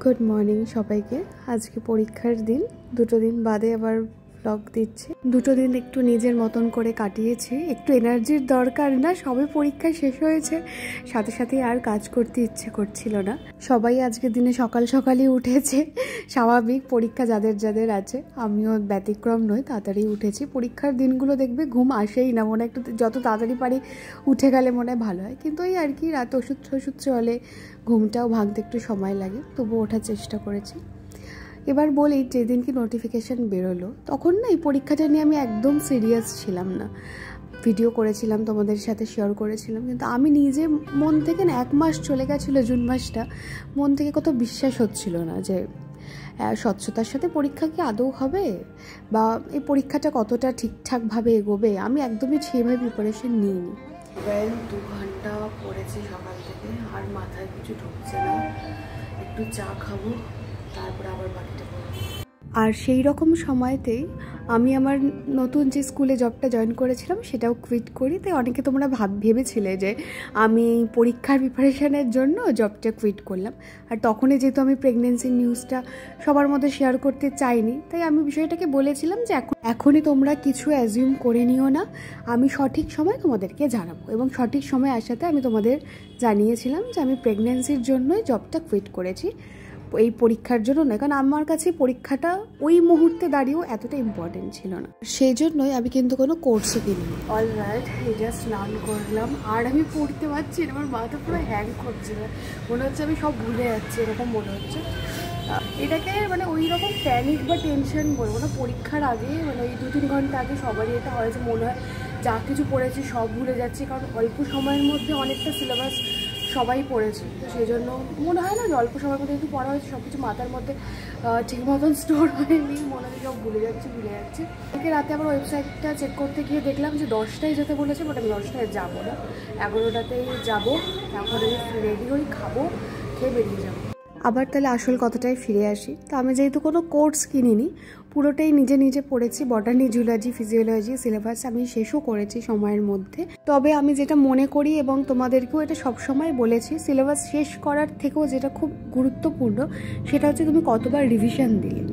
Good morning সবাইকে। আজকে পরীক্ষার দিন, দুটো দিন বাদে আবার ব্লগ দিচ্ছি। দুটো দিন একটু নিজের মতন করে কাটিয়েছি। একটু এনার্জির দরকার না, সবে পরীক্ষা শেষ হয়েছে, সাথে সাথে আর কাজ করতে ইচ্ছে করছিল না। সবাই আজকের দিনে সকাল সকালই উঠেছে, স্বাভাবিক, পরীক্ষা যাদের যাদের আছে, আমিও ব্যতিক্রম নই, তাড়াতাড়ি উঠেছি। পরীক্ষার দিনগুলো দেখবে ঘুম আসেই না, মনে একটু যত তাড়াতাড়ি পারি উঠে গেলে মনে হয় ভালো হয়, কিন্তু ওই আর কি রাত ওষুধ টষুধ চলে, ঘুমটাও ভাঙতে একটু সময় লাগে, তবুও ওঠার চেষ্টা করেছি। এবার বলি, যেদিন কি নোটিফিকেশান বেরোলো তখন না এই পরীক্ষাটা নিয়ে আমি একদম সিরিয়াস ছিলাম না। ভিডিও করেছিলাম, তোমাদের সাথে শেয়ার করেছিলাম, কিন্তু আমি নিজে মন থেকে না, 1 মাস চলে গেছিলো, জুন মাসটা, মন থেকে কত বিশ্বাস হচ্ছিল না যে স্বচ্ছতার সাথে পরীক্ষা কি আদৌ হবে, বা এই পরীক্ষাটা কতটা ঠিকঠাকভাবে এগোবে। আমি একদমই সেভাবে প্রিপারেশন নিইনি। 2 ঘন্টা পড়েছি সকাল থেকে, আর মাথায় কিছু ঢুকছে না। একটু চা খাবো, তারপরে আবার বাকিটা করবো। আর সেই রকম সময়তেই আমি আমার নতুন যে স্কুলে জবটা জয়েন করেছিলাম সেটাও কুইট করি। তাই অনেকে তোমরা ভেবেছিলে যে আমি পরীক্ষার প্রিপারেশানের জন্য জবটা কুইট করলাম। আর তখনই যেহেতু আমি প্রেগনেন্সির নিউজটা সবার মধ্যে শেয়ার করতে চাইনি, তাই আমি বিষয়টাকে বলেছিলাম যে এখনই তোমরা কিছু অ্যাজিউম করে নিও না, আমি সঠিক সময় তোমাদেরকে জানাবো। এবং সঠিক সময় আসাতে আমি তোমাদের জানিয়েছিলাম যে আমি প্রেগনেন্সির জন্যই জবটা কুইট করেছি, এই পরীক্ষার জন্য নয়। কারণ আমার কাছে পরীক্ষাটা ওই মুহূর্তে দাঁড়িয়েও এতটা ইম্পর্টেন্ট ছিল না, সেই জন্যই আমি কিন্তু কোনো কোর্সও কিনিনি। অলরাইট, এটা স্নান করলাম, আর আমি পড়তে পারছি না, আমার মাথা পুরো হ্যাং করছে, মনে হচ্ছে আমি সব ভুলে যাচ্ছি, এরকম মনে হচ্ছে। এটাকে মানে ওই রকম প্যানিক বা টেনশন বলবো না। পরীক্ষার আগে মানে ওই 2-3 ঘন্টা আগে সবারই এটা হয় যে মনে হয় যা কিছু পড়েছি সব ভুলে যাচ্ছি, কারণ অল্প সময়ের মধ্যে অনেকটা সিলেবাস সবাই পড়েছে, তো সেই জন্য মনে হয় না যে অল্প সময়ের মধ্যে একটু পড়া হয়েছে, সব কিছু মাথার মধ্যে ঠিক মতন স্টোর হয়নি, মনে হয় সব ভুলে যাচ্ছি। আজকে রাতে আবার ওয়েবসাইটটা চেক করতে গিয়ে দেখলাম যে 10টায় যেতে বলেছে, বাট আমি 10টায় যাবো না, 11টাতেই যাবো। এখন আমি রেডি হই, খাবো, খেয়ে বেরিয়ে যাবো। আবার তাহলে আসল কথাটাই ফিরে আসি। তো আমি যেহেতু কোনো কোর্স কিনিনি, পুরোটাই নিজে নিজে পড়েছি। বটানি, জুলজি, ফিজিওলজি সিলেবাস আমি শেষও করেছি সময়ের মধ্যে। তবে আমি যেটা মনে করি, এবং তোমাদেরকেও এটা সবসময় বলেছি, সিলেবাস শেষ করার থেকেও যেটা খুব গুরুত্বপূর্ণ সেটা হচ্ছে তুমি কতবার রিভিশন দিলে।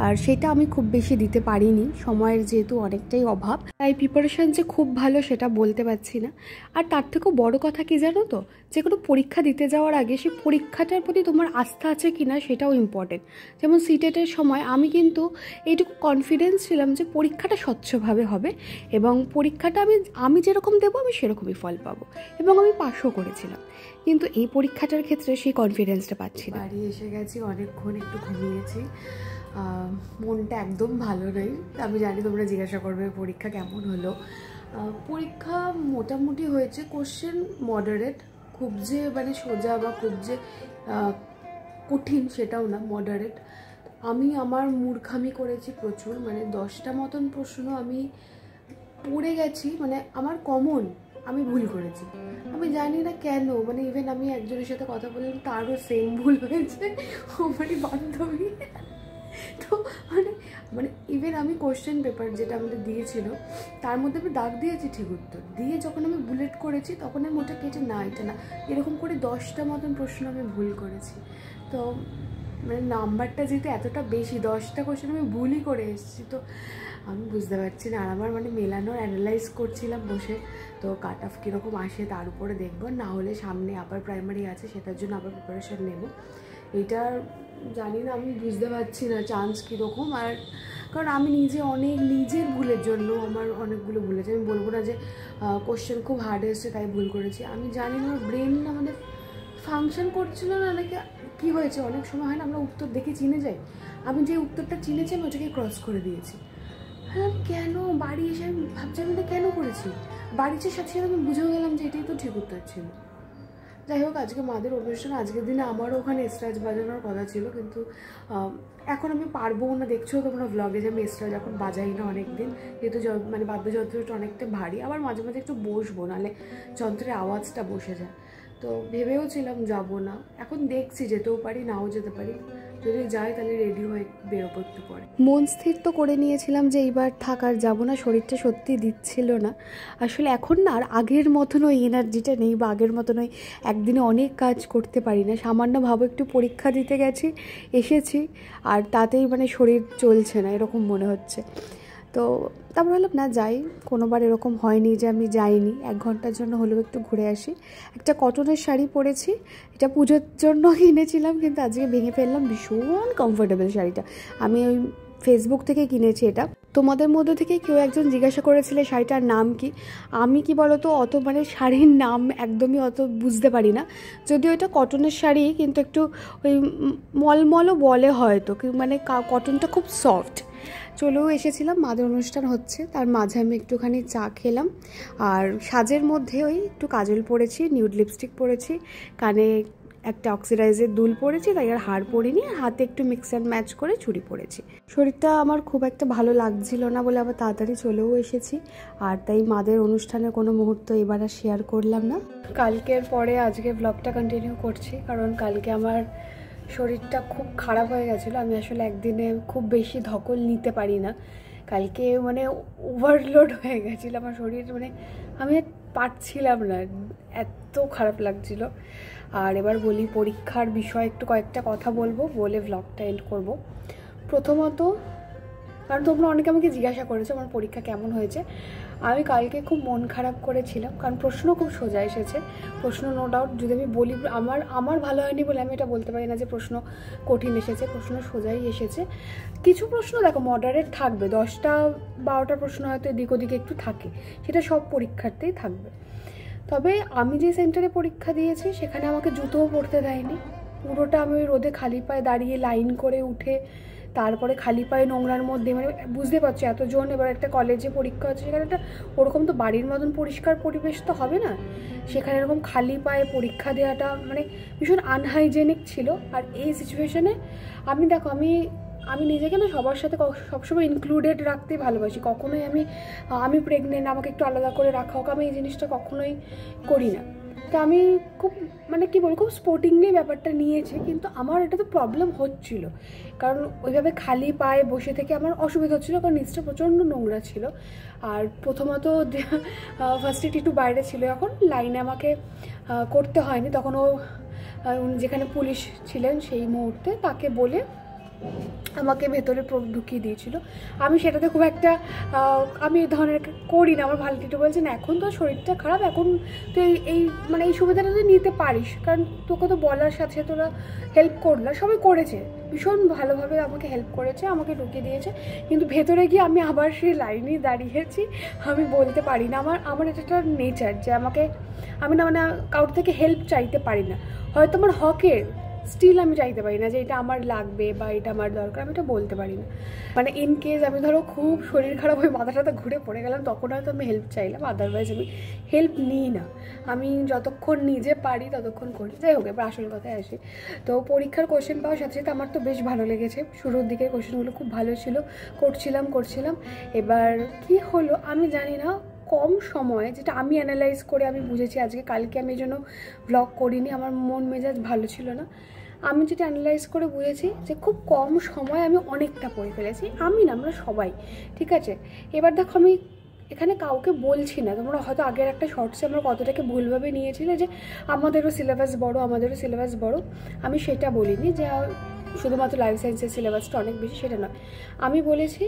আর সেটা আমি খুব বেশি দিতে পারিনি, সময়ের যেহেতু অনেকটাই অভাব, তাই প্রিপারেশান যে খুব ভালো সেটা বলতে পারছি না। আর তার থেকেও বড় কথা কি জানো তো, যে কোনো পরীক্ষা দিতে যাওয়ার আগে সেই পরীক্ষাটার প্রতি তোমার আস্থা আছে কি না সেটাও ইম্পর্টেন্ট। যেমন সিটেটের সময় আমি কিন্তু এইটুকু কনফিডেন্স ছিলাম যে পরীক্ষাটা স্বচ্ছভাবে হবে, এবং পরীক্ষাটা আমি যেরকম দেবো আমি সেরকমই ফল পাবো, এবং আমি পাসও করেছিলাম। কিন্তু এই পরীক্ষাটার ক্ষেত্রে সেই কনফিডেন্সটা পাচ্ছি না। বাড়ি এসে গেছি, অনেকক্ষণ একটু ঘুমিয়েছি, মনটা একদম ভালো নেই। আমি জানি তোমরা জিজ্ঞাসা করবে পরীক্ষা কেমন হলো। পরীক্ষা মোটামুটি হয়েছে, কোশ্চেন মডারেট, খুব যে মানে সোজা বা খুব যে কঠিন সেটাও না, মডারেট। আমি আমার মূর্খামি করেছি প্রচুর, মানে 10টা মতন প্রশ্ন আমি পড়ে গেছি, মানে আমার কমন আমি ভুল করেছি। আমি জানি না কেন, মানে ইভেন আমি একজনের সাথে কথা বললাম, তারও সেম ভুল হয়েছে, আমারই বান্ধবী। তো মানে ইভেন আমি কোশ্চেন পেপার যেটা আমাদের দিয়েছিল তার মধ্যে আমি দাগ দিয়েছি ঠিক উত্তর দিয়ে, যখন আমি বুলেট করেছি তখন আমি ওটা কেটে না এটা না এরকম করে 10টা মতন প্রশ্ন আমি ভুল করেছি। তো মানে নাম্বারটা যেহেতু এতটা বেশি, 10টা কোশ্চেন আমি ভুলই করে এসেছি, তো আমি বুঝতে পারছি না। আর আমার মানে মেলানোর অ্যানালাইজ করছিলাম বসে, তো কাট অফ কীরকম আসে তার উপরে দেখবো, না হলে সামনে আবার প্রাইমারি আছে, সেটার জন্য আবার প্রিপারেশান নেব। এইটার জানি না, আমি বুঝতে পারছি না চান্স কীরকম। আর কারণ আমি নিজে অনেক নিজের ভুলের জন্য আমার অনেকগুলো ভুল আছে, আমি বলবো না যে কোশ্চেন খুব হার্ড এসছে তাই ভুল করেছি, আমি জানি না আমার ব্রেন না মানে ফাংশন করছিল না, নাকি কী হয়েছে। অনেক সময় হয় না আমরা উত্তর দেখে চিনে যাই, আমি যে উত্তরটা চিনেছি আমি ওটাকে ক্রস করে দিয়েছি। হ্যাঁ, কেন বাড়ি এসে আমি ভাবছি আমি এটা কেন করেছি, বাড়িতে সাথে সাথে আমি বুঝেও গেলাম যে এটাই তো ঠিক উত্তর ছিল। যাই হোক, আজকে মাদের অনুষ্ঠান, আজকের দিনে আমারও ওখানে এস্ট্রাজ বাজানোর কথা ছিল, কিন্তু এখন আমি পারবো না। দেখছো তোমরা ব্লগে যে আমি এস্ট্রাজ এখন বাজাই না অনেক দিন, যেহেতু মানে বাদ্যযন্ত্রটা অনেকটা ভারী, আবার মাঝে মাঝে একটু বসবো, নাহলে যন্ত্রের আওয়াজটা বসে যায়। তো ভেবেও ছিলাম যাবো না, এখন দেখছি যেতেও পারি নাও যেতে পারি। যদি যাই তাহলে রেডি হয়ে বেরোবো একটু পরে। মন স্থির তো করে নিয়েছিলাম যে এইবার থাকার যাবো না, শরীরটা সত্যি দিচ্ছিল না আসলে। এখন না আর আগের মতন ওই এনার্জিটা নেই, বা আগের মতন ওই একদিনে অনেক কাজ করতে পারি না। সামান্য ভাবো একটু পরীক্ষা দিতে গেছি, এসেছি, আর তাতেই মানে শরীর চলছে না এরকম মনে হচ্ছে। তো তারপর ভাবলাম না যাই, কোনোবার এরকম হয়নি যে আমি যাইনি, 1 ঘন্টার জন্য হলেও একটু ঘুরে আসি। একটা কটনের শাড়ি পরেছি, এটা পুজোর জন্য কিনেছিলাম, কিন্তু আজকে ভেঙে ফেললাম। ভীষণ কমফোর্টেবল শাড়িটা, আমি ওই ফেসবুক থেকে কিনেছি এটা। তোমাদের মধ্যে থেকে কেউ একজন জিজ্ঞাসা করেছিলে শাড়িটার নাম কি। আমি কি বলতো অত মানে শাড়ির নাম একদমই অত বুঝতে পারি না, যদিও এটা কটনের শাড়ি, কিন্তু একটু ওই মলমলও বলে হয়তো, মানে কটনটা খুব সফট। চলেও এসেছিলাম, মাদের অনুষ্ঠান হচ্ছে, তার মাঝে আমি একটুখানি চা খেলাম। আর সাজের মধ্যে ওই একটু কাজল পরেছি, নিউড লিপস্টিক পরেছি, কানে একটা অক্সিডাইজের দুল পরেছি, তাই আর হার পরিনি, হাতে একটু মিক্স অ্যান্ড ম্যাচ করে চুড়ি পরেছি। শরীরটা আমার খুব একটা ভালো লাগছিল না বলে আবার তাড়াতাড়ি চলেও এসেছি, আর তাই মাদের অনুষ্ঠানের কোনো মুহূর্ত এবার আর শেয়ার করলাম না। কালকের পরে আজকে ব্লগটা কন্টিনিউ করছি, কারণ কালকে আমার শরীরটা খুব খারাপ হয়ে গেছিলো। আমি আসলে একদিনে খুব বেশি ধকল নিতে পারি না, কালকে মানে ওভারলোড হয়ে গেছিলো আমার শরীর, মানে আমি পারছিলাম না, এত খারাপ লাগছিল। আর এবার বলি পরীক্ষার বিষয়ে একটু কয়েকটা কথা বলবো, বলে ব্লগটা এন্ড করবো। প্রথমত, কারণ তোমরা অনেকে আমাকে জিজ্ঞাসা করেছো আমার পরীক্ষা কেমন হয়েছে। আমি কালকে খুব মন খারাপ করেছিলাম, কারণ প্রশ্ন খুব সোজা এসেছে। প্রশ্ন নো ডাউট, যদি আমি বলি আমার ভালো হয়নি বলে আমি এটা বলতে পারি না যে প্রশ্ন কঠিন এসেছে, প্রশ্ন সোজাই এসেছে। কিছু প্রশ্ন দেখো মডারেট থাকবে, 10টা-12টা প্রশ্ন হয়তো এদিক ওদিকে একটু থাকে, সেটা সব পরীক্ষার্থেই থাকবে। তবে আমি যে সেন্টারে পরীক্ষা দিয়েছি সেখানে আমাকে জুতোও পরতে দেয়নি, পুরোটা আমি ওই রোদে খালি পায়ে দাঁড়িয়ে লাইন করে উঠে, তারপরে খালি পায়ে নোংরার মধ্যে, মানে বুঝতে পারছি এতজন, এবার একটা কলেজে পরীক্ষা হচ্ছে, সেখানে একটা ওরকম তো বাড়ির মতন পরিষ্কার পরিবেশ তো হবে না, সেখানে এরকম খালি পায়ে পরীক্ষা দেওয়াটা মানে ভীষণ আনহাইজেনিক ছিল। আর এই সিচুয়েশনে আমি দেখো আমি নিজেকে না সবার সাথে সবসময় ইনক্লুডেড রাখতেই ভালোবাসি, কখনোই আমি প্রেগনেন্ট আমাকে একটু আলাদা করে রাখা হোক, আমি এই জিনিসটা কখনোই করি না। তো আমি খুব মানে কী বলবো, খুব স্পোর্টিংলি ব্যাপারটা নিয়েছি, কিন্তু আমার এটা তো প্রবলেম হচ্ছিল, কারণ ওইভাবে খালি পায়ে বসে থেকে আমার অসুবিধা হচ্ছিলো, কারণ নিচটা প্রচণ্ড নোংরা ছিল। আর প্রথমত ফার্স্ট এড একটু বাইরে ছিল, এখন লাইনে আমাকে করতে হয়নি, তখন যেখানে পুলিশ ছিলেন সেই মুহূর্তে তাকে বলে আমাকে ভেতরে ঢুকিয়ে দিয়েছিল। আমি সেটাতে খুব একটা আমি এই ধরনের করি না, আমার ভালো কিছু বলছে না, এখন তো শরীরটা খারাপ, এখন তো এই মানে এই সুবিধাটা তুই নিতে পারিস, কারণ তোকে তো বলার সাথে তোরা হেল্প করলা, সবাই করেছে, ভীষণ ভালোভাবে আমাকে হেল্প করেছে, আমাকে ঢুকিয়ে দিয়েছে। কিন্তু ভেতরে গিয়ে আমি আবার সেই লাইনেই দাঁড়িয়েছি, আমি বলতে পারি না, আমার এটা একটা নেচার যে আমি না মানে কারোর থেকে হেল্প চাইতে পারি না, হয়তো আমার হকের স্টিল আমি চাইতে পারি না যে এটা আমার লাগবে বা এটা আমার দরকার, আমি এটা বলতে পারি না। মানে ইন কেস আমি ধরো খুব শরীর খারাপ হয়ে মাথাটা ঘুরে পড়ে গেলাম, তখন হয়তো আমি হেল্প চাইলাম, আদারওয়াইজ আমি হেল্প নিই না, আমি যতক্ষণ নিজে পারি ততক্ষণ করি। যাই হোক, এবার আসল কথায় আসি। তো পরীক্ষার কোশ্চেন পাওয়ার সাথে সাথে আমার তো বেশ ভালো লেগেছে, শুরুর দিকের কোশ্চেনগুলো খুব ভালো ছিল, করছিলাম। এবার কি হলো আমি জানি না, কম সময়ে যেটা আমি অ্যানালাইজ করে আমি বুঝেছি, আজকে কালকে আমি এই জন্য ব্লগ করিনি, আমার মন মেজাজ ভালো ছিল না, আমি যেটা অ্যানালাইজ করে বুঝেছি যে খুব কম সময় আমি অনেকটা পড়ে ফেলেছি। আমি না, আমরা সবাই, ঠিক আছে। এবার দেখো আমি এখানে কাউকে বলছি না, তোমরা হয়তো আগের একটা শর্টসে আমরা কতটাকে ভুলভাবে নিয়েছিলে যে আমাদেরও সিলেবাস বড়, আমি সেটা বলিনি যে শুধুমাত্র লাইফ সায়েন্সের সিলেবাসটা অনেক বেশি, সেটা নয়। আমি বলেছি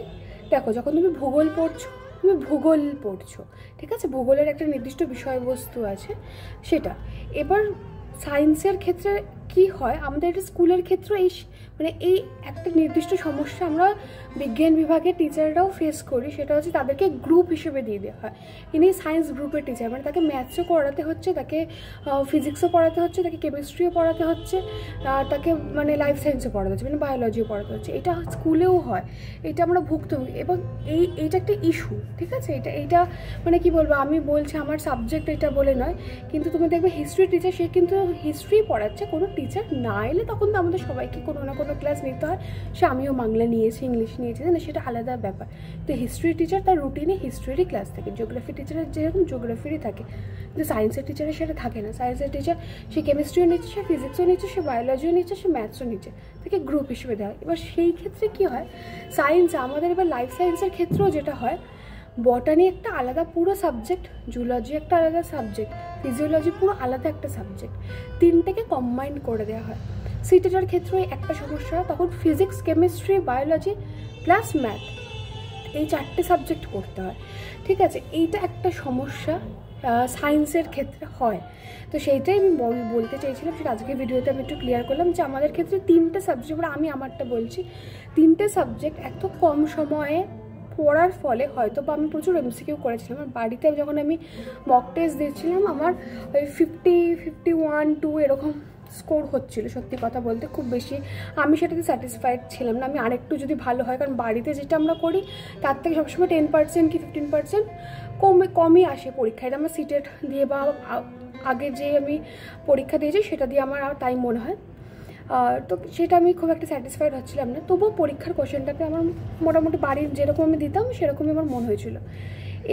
দেখো, যখন তুমি ভূগোল পড়ছো, ঠিক আছে, ভূগোলের একটা নির্দিষ্ট বিষয়বস্তু আছে সেটা। এবার সায়েন্সের ক্ষেত্রে কি হয়, আমাদের এটা স্কুলের ক্ষেত্রে এই একটা নির্দিষ্ট সমস্যা আমরা বিজ্ঞান বিভাগের টিচাররাও ফেস করি, সেটা হচ্ছে তাদেরকে গ্রুপ হিসেবে দিয়ে দেওয়া হয়। ইনি সায়েন্স গ্রুপের টিচার, মানে তাকে ম্যাথসও পড়াতে হচ্ছে, তাকে ফিজিক্সও পড়াতে হচ্ছে, তাকে কেমিস্ট্রিও পড়াতে হচ্ছে, তাকে মানে লাইফ সায়েন্সও পড়াতে হচ্ছে, মানে বায়োলজিও পড়াতে হচ্ছে। এটা স্কুলেও হয়, এটা আমরা ভুক্তভোগী, এবং এইটা একটা ইস্যু, ঠিক আছে। এটা মানে কি বলবো, আমি বলছি আমার সাবজেক্ট এটা বলে নয়, কিন্তু তুমি দেখবে হিস্ট্রি টিচার, সে কিন্তু হিস্ট্রি পড়াচ্ছে, কোনো টিচার না এলে তখন তো আমাদের সবাইকে কোনো না কোনো পেপার ক্লাস নিতে হয়, সে আমিও বাংলা নিয়েছি, ইংলিশ নিয়েছি, না সেটা আলাদা ব্যাপার। তো হিস্ট্রি টিচার তার রুটিনে হিস্ট্রিরই ক্লাস থাকে, জিওগ্রাফি টিচারের যেরকম জিওগ্রাফিরই থাকে, কিন্তু সায়েন্সের টিচারের সেটা থাকে না। সায়েন্সের টিচার সে কেমিস্ট্রিও নিচ্ছে, সে ফিজিক্সও নিচ্ছে, সে বায়োলজিও নিচ্ছে, সে ম্যাথসও নিচ্ছে, তাকে গ্রুপ হিসেবে দেওয়া হয়। এবার সেই ক্ষেত্রে কী হয়, সায়েন্স আমাদের এবার লাইফ সায়েন্সের ক্ষেত্রেও যেটা হয়, বটানি একটা আলাদা পুরো সাবজেক্ট, জুলজি একটা আলাদা সাবজেক্ট, ফিজিওলজি পুরো আলাদা একটা সাবজেক্ট, তিনটাকে কম্বাইন করে দেওয়া হয়। সিটেটার ক্ষেত্রে একটা সমস্যা, তখন physics, chemistry, biology plus math, এই 4টে সাবজেক্ট করতে হয়, ঠিক আছে। এইটা একটা সমস্যা সায়েন্সের ক্ষেত্রে হয়। তো সেইটাই আমি বলতে চাইছিলাম, সেটা আজকে ভিডিওতে আমি একটু ক্লিয়ার করলাম যে আমাদের ক্ষেত্রে 3টে সাবজেক্ট, আমি আমারটা বলছি, 3টে সাবজেক্ট এত কম সময়ে পড়ার ফলে হয়তো বা আমি প্রচুর এমসিকিউ করেছিলাম। আমার বাড়িতে যখন আমি মক টেস্ট দিয়েছিলাম, আমার ওই 50, 51, 2 এরকম স্কোর হচ্ছিলো। সত্যি কথা বলতে খুব বেশি আমি সেটাতে স্যাটিসফাইড ছিলাম না। আমি আরেকটু যদি ভালো হয়, কারণ বাড়িতে যেটা আমরা করি তার থেকে সবসময় 10% কি 15% কমই আসে পরীক্ষায়। এটা আমার সিটেট দিয়ে বা আগে যে আমি পরীক্ষা দিয়েছি সেটা দিয়ে আমার তাই মনে হয়। তো সেটা আমি খুব একটা স্যাটিসফাইড হচ্ছিলাম না, তবুও পরীক্ষার কোশ্চেনটাতে আমার মোটামুটি বাড়ির যেরকম আমি দিতাম সেরকমই আমার মনে হয়েছিল।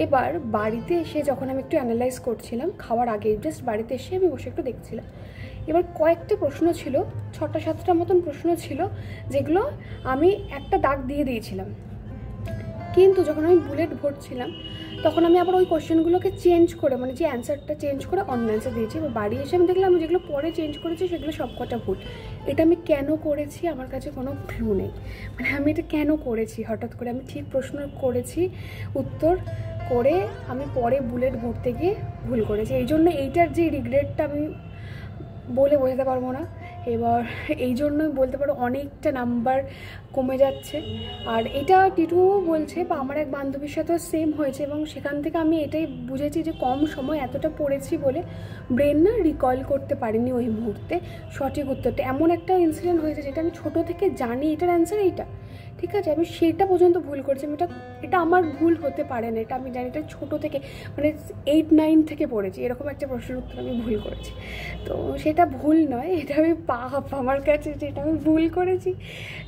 এবার বাড়িতে এসে যখন আমি একটু অ্যানালাইজ করছিলাম, খাওয়ার আগে জাস্ট বাড়িতে এসে আমি বসে একটু দেখছিলাম, এবার কয়েকটা প্রশ্ন ছিল, 6টা-7টা মতন প্রশ্ন ছিল, যেগুলো আমি একটা দাগ দিয়ে দিয়েছিলাম, কিন্তু যখন আমি বুলেট ভরছিলাম তখন আমি আবার ওই কোশ্চেনগুলোকে চেঞ্জ করে, মানে যে অ্যান্সারটা চেঞ্জ করে অন্য অ্যান্সার দিয়েছি। এবার বাড়ি এসে আমি দেখলাম আমি যেগুলো পরে চেঞ্জ করেছি সেগুলো সবকটা ভুল। এটা আমি কেন করেছি আমার কাছে কোনো ক্লু নেই, মানে আমি এটা কেন করেছি হঠাৎ করে। আমি ঠিক প্রশ্ন করেছি, উত্তর করে আমি পরে বুলেট ভরতে গিয়ে ভুল করেছি। এই জন্য এইটার যে রিগ্রেটটা আমি বলে বোঝাতে পারবো না। এবার এই জন্যই বলতে পারো অনেকটা নাম্বার কমে যাচ্ছে। আর এটা টিটুও বলছে, বা আমার এক বান্ধবীর সাথেও সেম হয়েছে, এবং সেখান থেকে আমি এটাই বুঝেছি যে কম সময় এতটা পড়েছি বলে ব্রেন না রিকল করতে পারিনি ওই মুহূর্তে সঠিক উত্তরটা। এমন একটা ইনসিডেন্ট হয়েছে যেটা আমি ছোটো থেকে জানি এটার অ্যান্সার এইটা, ঠিক আছে, আমি সেটা পর্যন্ত ভুল করছি। আমি এটা আমার ভুল হতে পারে না, এটা আমি জানি, এটা ছোটো থেকে মানে 8-9 থেকে পড়েছি, এরকম একটা প্রশ্নের উত্তর আমি ভুল করেছি। তো সেটা ভুল নয়, এটা আমি পাপ আমার কাছে, যেটা আমি ভুল করেছি।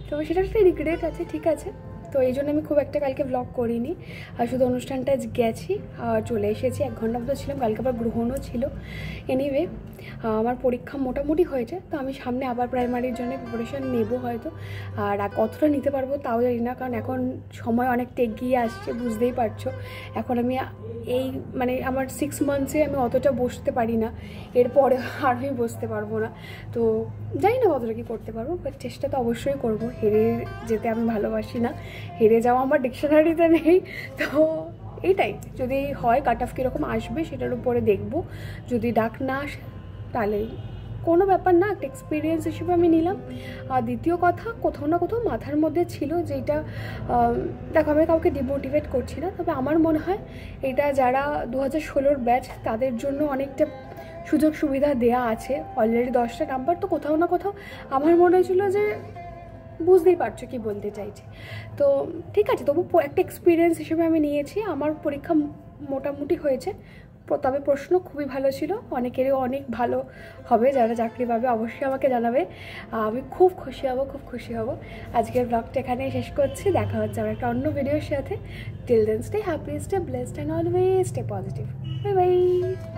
তো সেটার একটা রিগ্রেট আছে, ঠিক আছে। তো এই জন্য আমি খুব একটা কালকে ব্লগ করিনি, আর শুধু অনুষ্ঠানটা গেছি আর চলে এসেছি। 1 ঘন্টা মতো ছিলাম, কালকে আবার গ্রহণও ছিল। এনিওয়ে আমার পরীক্ষা মোটামুটি হয়েছে, তো আমি সামনে আবার প্রাইমারির জন্য প্রিপারেশান নেব হয়তো। আর কতটা নিতে পারবো তাও জানি না, কারণ এখন সময় অনেকটা এগিয়ে আসছে, বুঝতেই পারছো। এখন আমি এই মানে আমার 6 মান্থসে আমি অতটা বসতে পারি না, এরপরে আর আমি বসতে পারবো না। তো জানি না কতটা কী করতে পারবো, বাট চেষ্টা তো অবশ্যই করবো। হেরে যেতে আমি ভালোবাসি না, হেরে যাওয়া আমার ডিকশনারিতে নেই। তো এইটাই, যদি হয় কাট অফ কীরকম আসবে সেটার উপরে দেখবো। যদি ডাক না আসে তাহলে কোনো ব্যাপার না, একটা এক্সপিরিয়েন্স হিসেবে আমি নিলাম। আর দ্বিতীয় কথা, কোথাও না কোথাও মাথার মধ্যে ছিল যে এটা, দেখো আমি কাউকে ডিমোটিভেট করছি না, তবে আমার মনে হয় এটা যারা 2016 ব্যাচ তাদের জন্য অনেকটা সুযোগ সুবিধা দেয়া আছে। অলরেডি 10টা নাম্বার, তো কোথাও না কোথাও আমার মনে হয়েছিল যে বুঝতেই পারছো কি বলতে চাইছি। তো ঠিক আছে, তবু একটা এক্সপিরিয়েন্স হিসেবে আমি নিয়েছি। আমার পরীক্ষা মোটামুটি হয়েছে, তবে প্রশ্ন খুবই ভালো ছিল, অনেকেরই অনেক ভালো হবে। যারা চাকরি পাবে অবশ্যই আমাকে জানাবে, আমি খুব খুশি হব। আজকের ব্লগটা এখানেই শেষ করছি, দেখা হচ্ছে আমার একটা অন্য ভিডিওর সাথে। Till then stay happy, stay blessed and always stay positive. Bye by.